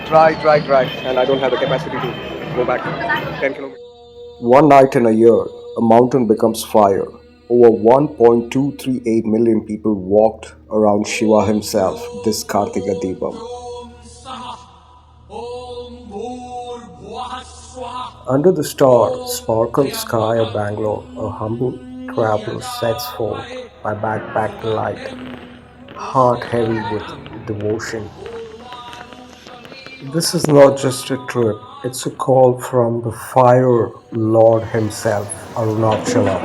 Try, and I don't have the capacity to go back 10 kilometers. One night in a year, a mountain becomes fire. Over 1.238 million people walked around Shiva himself this Karthiga Deepam. Under the sparkled sky of Bangalore, a humble traveler sets forth by backpacked light, heart heavy with devotion. This is not just a trip, it's a call from the Fire Lord himself, Arunachala.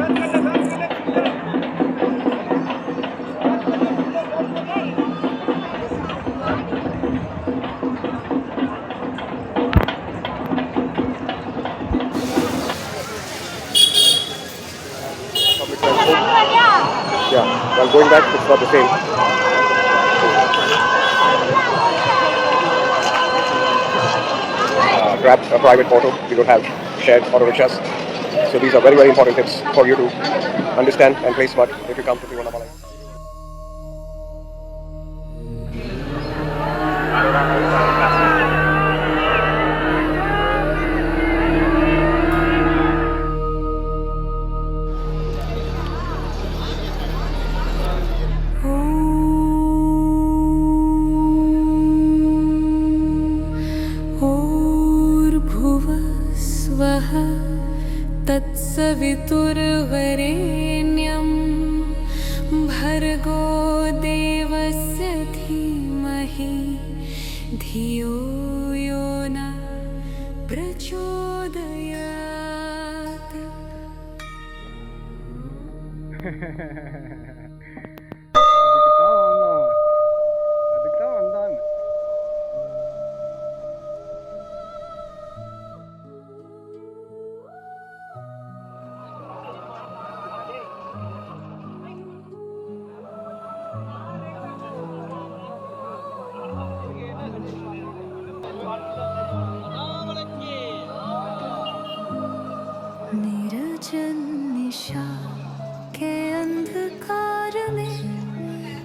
Public transport. Yeah, while going back, it's not the same. Grab a private auto. We don't have shared auto rickshaws. So these are very, very important tips for you to understand and play smart if you come to Tiruvannamalai. स्वः तत्सवितुर्वरेण्यं भर्गो देवस्य धीमहि धियो यो न प्रचोदयात्. निर्जन निशा के अंधकार में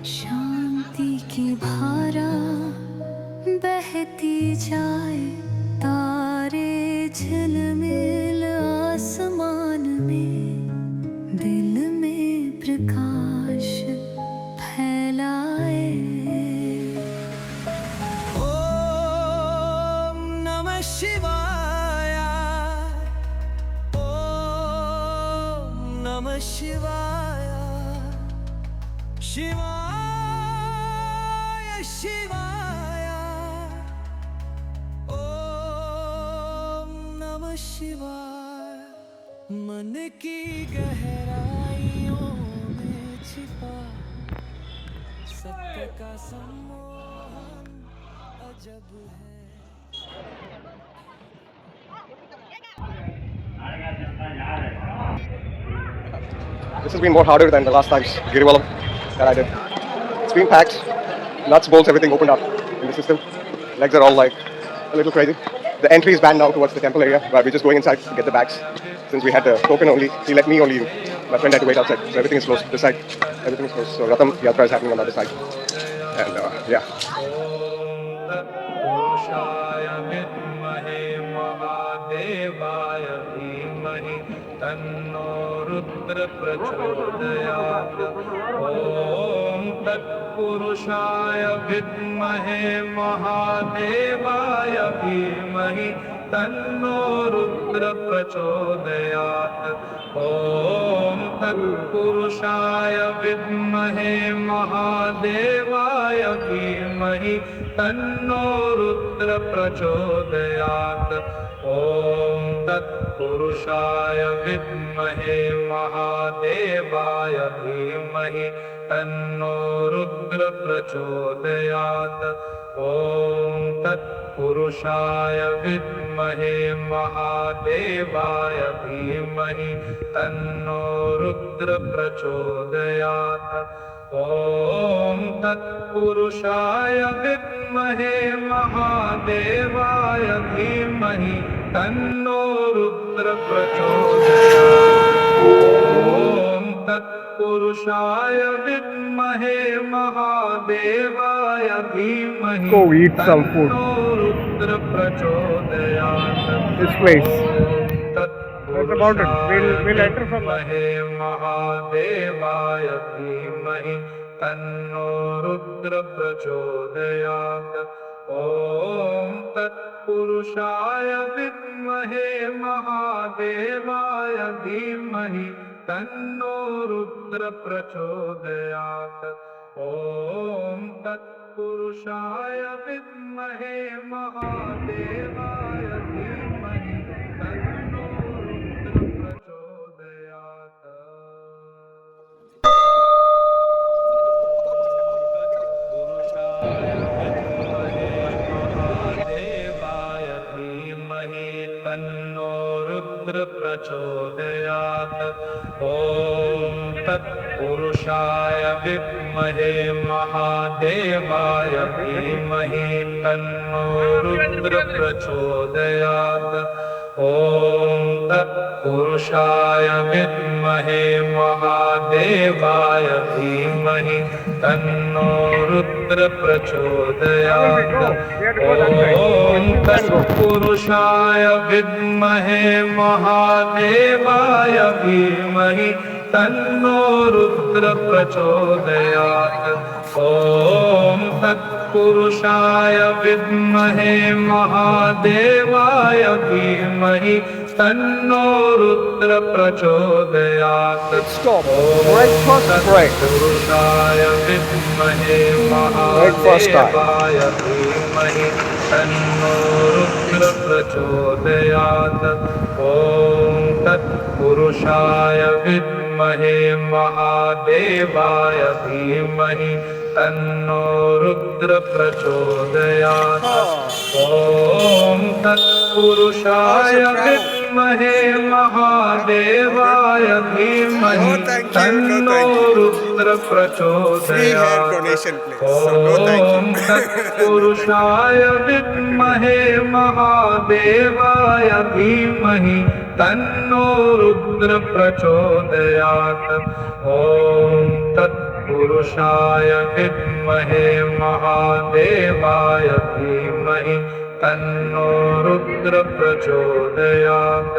शांति की धारा बहती जाए, तारे झिलमिल आसमान में दिल में प्रकाश फैलाए. ओम नमः शिवाय, ओम नमः शिवाय, शिवाय शिवाय, ओम नमः शिवाय. मन की गहराइयों में छिपा सत्य का सम्मोहन अजब है. This has been more harder than the last time's Girivalam that I did. It's been packed, nuts, bolts, everything opened up in the system. Legs are all like a little crazy. The entry is banned now towards the temple area, but we're just going inside to get the bags. Since we had the token only, he let me only in. My friend had to wait outside, so everything is closed. This side, everything is closed. So Ratham Yatra is happening on the other side. And yeah. तन्नो रुद्र प्रचोदयात्. ओम तत्पुरुषाय विद्महे महादेवाय धीमहि तन्नो रुद्र प्रचोदयात्. ओम तत्पुरुषाय विद्महे महादेवाय धीमहि तन्नो रुद्र प्रचोदयात्. ओम तत्पुरुषाय विद्महे महादेवाय धीमहि तन्नो रुद्र प्रचोदयात्. ओम तत्पुरुषाय विद्महे महादेवाय धीमहि तन्नो रुद्र प्रचोदयात्. ओम तत्पुरुषाय विद्महे महादेवाय धीमहि तन्नो रुद्र प्रचोदयात्. ओम तत्पुरुषाय विद्महे महादेवाय धीमहि Go eat some food. तन्नो Rudra This place. That's the mountain. We'll enter from that. महादेवाय धीमहि तन्नो रुद्र प्रचोदयात् ॐ तत्पुरुषाय विद्महे महादेवाय धीमहि तन्नो रुद्र प्रचोदयात् ॐ तत्पुरुषाय विद्महे महादेवाय धीमहि तन्नो रुद्र प्रचोदयात् पुरुषाय विद्महे महादेवाय धीमहि तन्नो रुद्र प्रचोदयात् ॐ तत्पुरुषाय विद्महे महादेवाय धीमहि तन्नो रुद्र प्रचोदयात् ॐ तत्पुरुषाय विद्महे महादेवाय धीमहि तन्नो रुद्र प्रचोदयात् ॐ तत्पुरुषाय विद्महे महादेवाय धीमहि तन्नो रुद्र प्रचोदयात् ॐ तत्पुरुषाय विद्महे महादेवाय धीमहि तन्नो रुद्र प्रचोदयात् Stop. Breakfast break. तत्पुरुषाय विद्महे Breakfast time. महादेवाय धीमहि तन्नो रुद्र प्रचोदयात् ॐ तत्पुरुषाय विद्महे महादेवाय धीमहि तन्नो रुद्र प्रचोदयात् ॐ तत्पुरुषाय विद्महे महादेवाय धीमहि तन्नो रुद्र प्रचोदयात् ॐ तत्पुरुषाय विद्महे महादेवाय धीमहि तन्नो रुद्र प्रचोदयात् ॐ तत्पुरुषाय विद्महे महादेवाय धीमहि तन्नो रुद्र प्रचोदयात्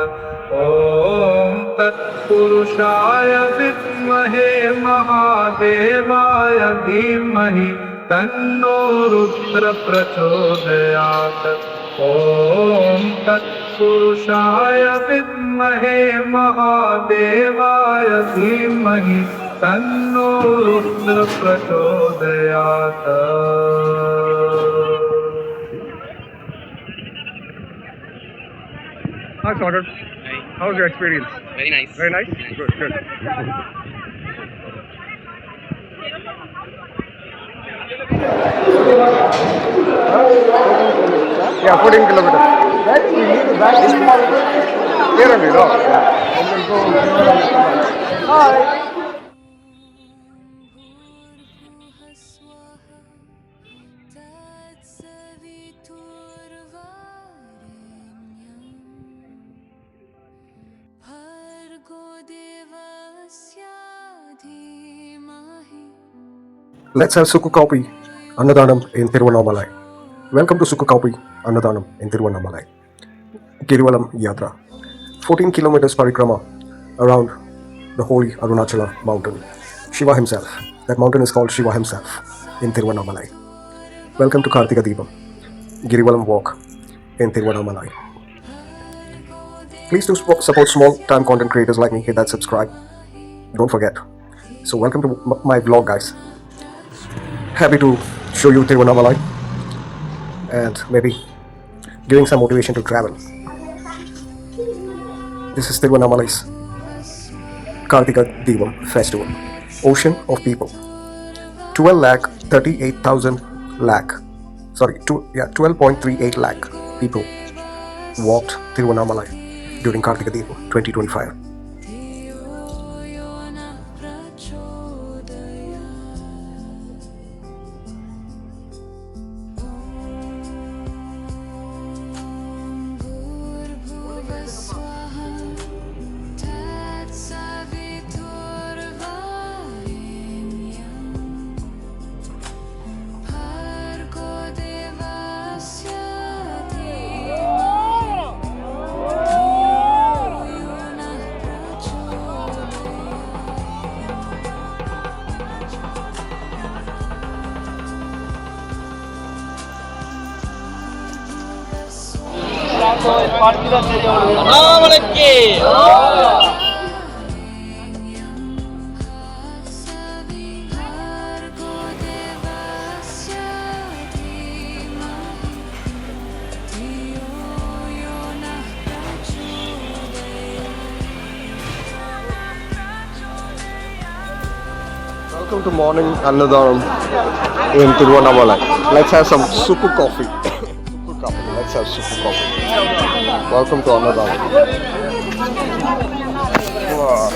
ॐ तत्पुरुषाय विद्महे महादेवाय धीमहि तन्नो रुद्र प्रचोदयात् ॐ तत्पुरुषाय विद्महे महादेवाय धीमहि तन्नो रुद्र प्रचोदयात् Hi, Sagar. How was your experience? Very nice. Very nice? Good, good. Yeah, 14 kilometers. Here only, no? Yeah. And then go. Hi. Let's have Sukku Kauppi, Annadanam in Tiruvannamalai. Welcome to Sukku Kauppi, Annadanam in Tiruvannamalai. Girivalam Yatra. 14 kilometers parikrama around the holy Arunachala mountain. Shiva himself. That mountain is called Shiva himself in Thiruvannamalai. Welcome to Karthigai Deepam, Girivalam walk in Thiruvannamalai. Please do support small time content creators like me. Hit that subscribe. Don't forget. So welcome to my vlog, guys. Happy to show you Tiruvannamalai and maybe giving some motivation to travel. This is Tiruvannamalai's Karthigai Deepam festival. Ocean of people. 12.38 lakh people walked Tiruvannamalai during Karthigai Deepam 2025. ಅನಾಮನಕ್ಕೆ Welcome to morning Annadanam in Tiruvannamalai. Let's have some super coffee. Super coffee. Let's have super coffee. Welcome to Annadanam. Wow.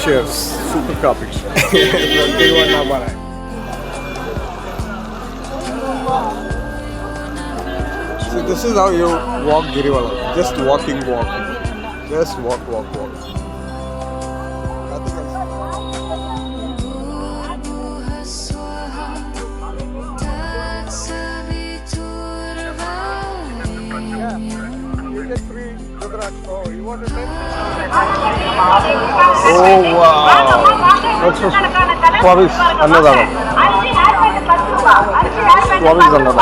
Cheers. Super coffee. From Tiruvannamalai. So this is how you walk Girivalam. Just walking. Just walk. Nothing else. Yeah, you get free Rudraksh. Oh, you want to take? Oh wow! That's just Swamis Annadanam. Swamis Annadanam.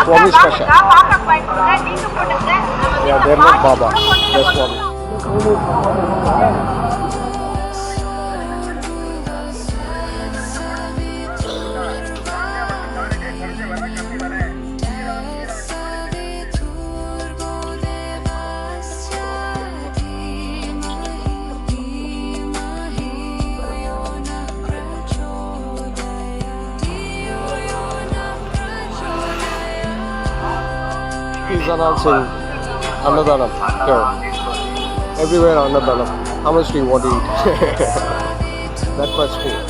Swamis Kasha. Yeah, they're not Baba. They're Swamis. He's announcing Annadanam here. Everywhere Annadanam. How much do you want to eat? That much food.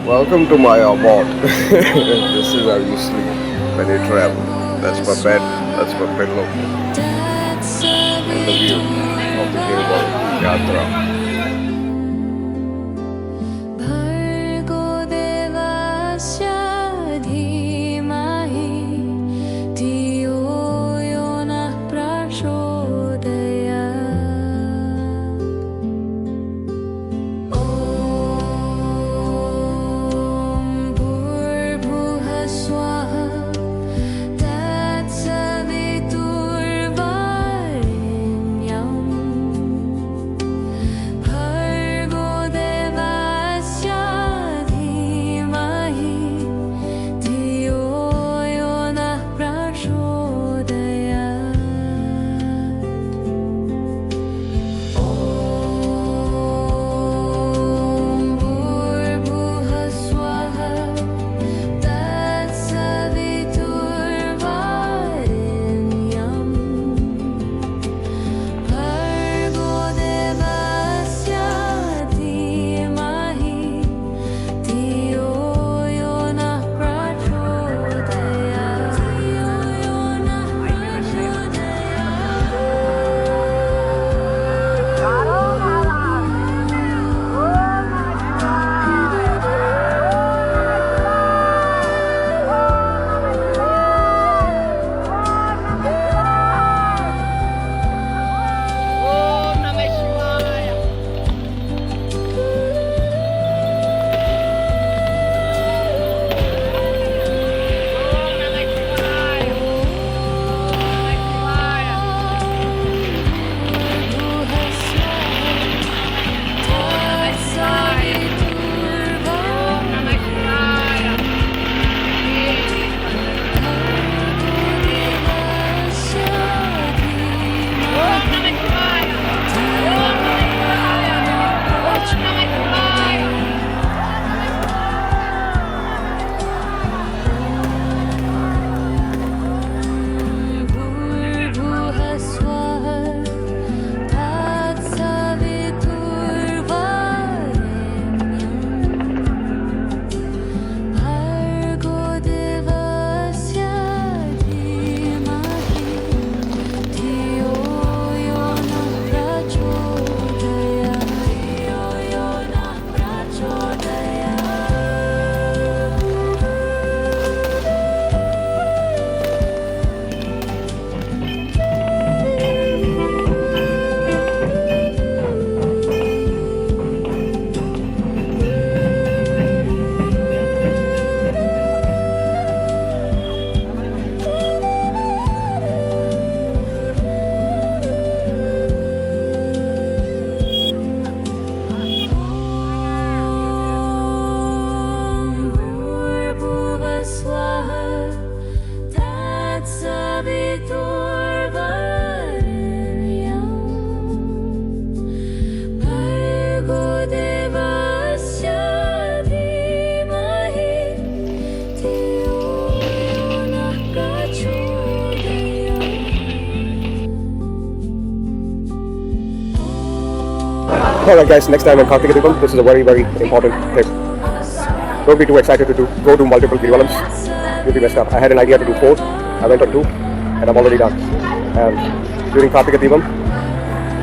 Welcome to my abode. This is how you sleep when you travel. That's my bed, that's my pillow. And the view of the Girivalam Yatra. Alright guys, next time on Karthigai Deepam, this is a very, very important tip. Don't be too excited to go do multiple Girivalams. You'll be messed up. I had an idea to do 4, I went on 2, and I'm already done. And during Karthigai Deepam,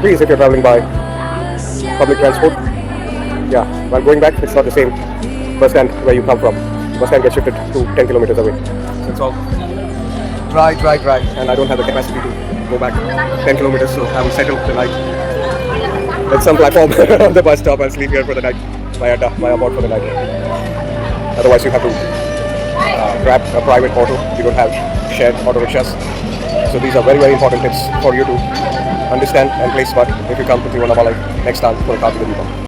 please, if you're traveling by public transport, while going back, it's not the same bus stand where you come from. Bus stand gets shifted to 10 kilometers away. So it's all dry, and I don't have the capacity to go back 10 kilometers, so I will settle the night at some platform on the bus stop and sleep here for the night. My abode for the night. Otherwise, you have to grab a private auto. You don't have shared auto rickshaws. So these are very, very important tips for you to understand and place smart if you come to Tiruvannamalai next time for Karthigai Deepam.